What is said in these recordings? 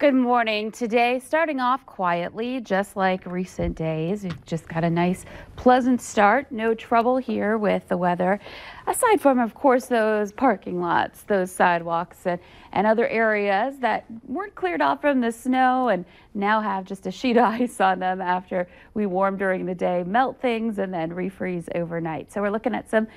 Good morning. Today, starting off quietly, just like recent days. We've just got a nice, pleasant start. No trouble here with the weather. Aside from, of course, those parking lots, those sidewalks, and other areas that weren't cleared off from the snow and now have just a sheet of ice on them after we warm during the day, melt things, and then refreeze overnight. So we're looking at some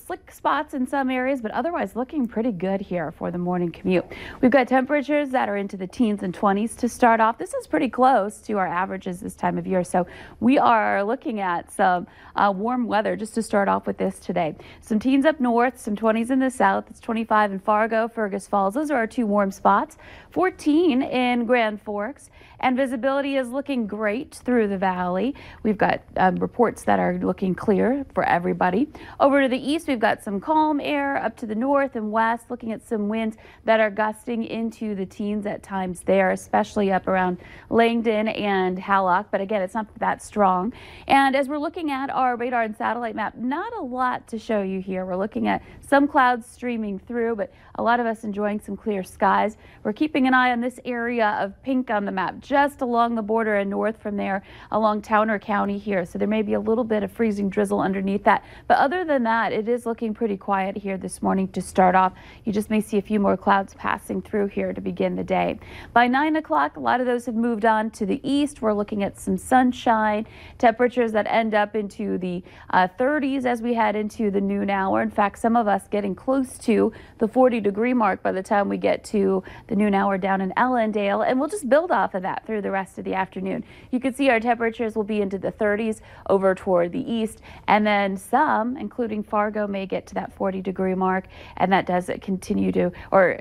slick spots in some areas, but otherwise looking pretty good here for the morning commute. We've got temperatures that are into the teens and 20s to start off. This is pretty close to our averages this time of year. So we are looking at some warm weather just to start off with this today. Some teens up north, some 20s in the south. It's 25 in Fargo, Fergus Falls. Those are our two warm spots. 14 in Grand Forks. And visibility is looking great through the valley. We've got reports that are looking clear for everybody. Over to the east, we've got some calm air. Up to the north and west, looking at some winds that are gusting into the teens at times there, especially up around Langdon and Hallock. But again, it's not that strong. And as we're looking at our radar and satellite map, not a lot to show you here. We're looking at some clouds streaming through, but a lot of us enjoying some clear skies. We're keeping an eye on this area of pink on the map, just along the border and north from there along Towner County here. So there may be a little bit of freezing drizzle underneath that. But other than that, it is looking pretty quiet here this morning to start off. You just may see a few more clouds passing through here to begin the day. By 9 o'clock, a lot of those have moved on to the east. We're looking at some sunshine, temperatures that end up into the 30s as we head into the noon hour. In fact, some of us getting close to the 40-degree mark by the time we get to the noon hour down in Ellendale. And we'll just build off of that through the rest of the afternoon. You can see our temperatures will be into the 30s over toward the east, and then some, including Fargo, may get to that 40-degree mark, and that does continue to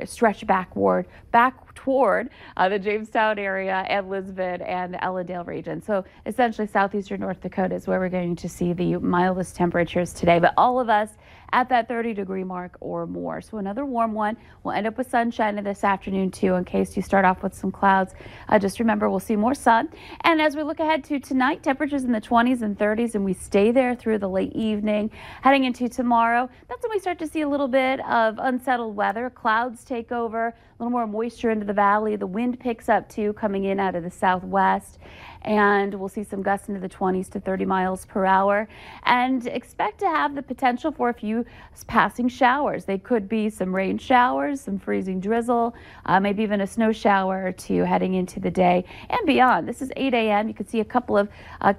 stretch back toward the Jamestown area and Lisbon and the Ellendale region. So essentially southeastern North Dakota is where we're going to see the mildest temperatures today, but all of us at that 30-degree mark or more. So another warm one. We'll end up with sunshine this afternoon too, in case you start off with some clouds. Just remember, we'll see more sun. And as we look ahead to tonight, temperatures in the 20s and 30s, and we stay there through the late evening. Heading into tomorrow, that's when we start to see a little bit of unsettled weather. Clouds take over, a little more moisture into the valley. The wind picks up too, coming in out of the southwest. And we'll see some gusts into the 20s to 30 miles per hour, and expect to have the potential for a few passing showers. They could be some rain showers, some freezing drizzle, maybe even a snow shower or two heading into the day and beyond. This is 8 a.m. You can see a couple of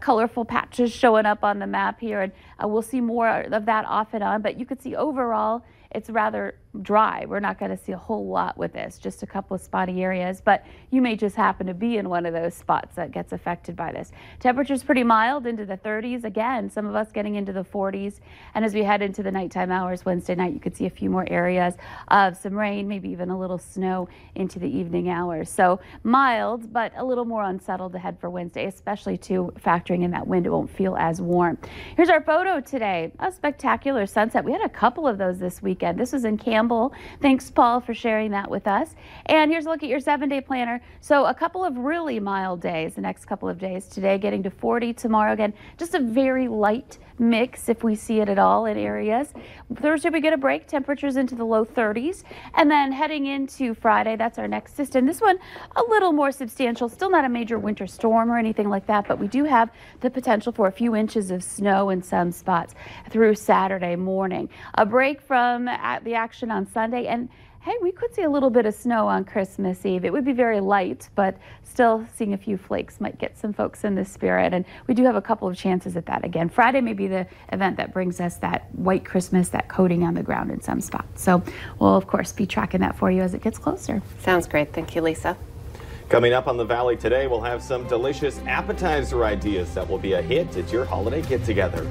colorful patches showing up on the map here, and we'll see more of that off and on. But you can see overall it's rather dry. We're not going to see a whole lot with this, just a couple of spotty areas, but you may just happen to be in one of those spots that gets affected by this. Temperatures pretty mild into the 30s. Again, some of us getting into the 40s. And as we head into the nighttime hours Wednesday night, you could see a few more areas of some rain, maybe even a little snow into the evening hours. So mild, but a little more unsettled ahead for Wednesday, especially too factoring in that wind. It won't feel as warm. Here's our photo today. A spectacular sunset. We had a couple of those this weekend. This was in Campbell. Thanks, Paul, for sharing that with us. And here's a look at your 7-day planner. So a couple of really mild days the next couple of days. Today getting to 40, tomorrow again just a very light mix if we see it at all in areas. Thursday we get a break, temperatures into the low 30s, and then heading into Friday, that's our next system. This one a little more substantial, still not a major winter storm or anything like that, but we do have the potential for a few inches of snow in some spots through Saturday morning. A break from the action on Sunday, and hey, we could see a little bit of snow on Christmas Eve. It would be very light, but still seeing a few flakes might get some folks in the spirit. And we do have a couple of chances at that again. Friday may be the event that brings us that white Christmas, that coating on the ground in some spots. So we'll, of course, be tracking that for you as it gets closer. Sounds great. Thank you, Lisa. Coming up on the Valley today, we'll have some delicious appetizer ideas that will be a hit at your holiday get-together.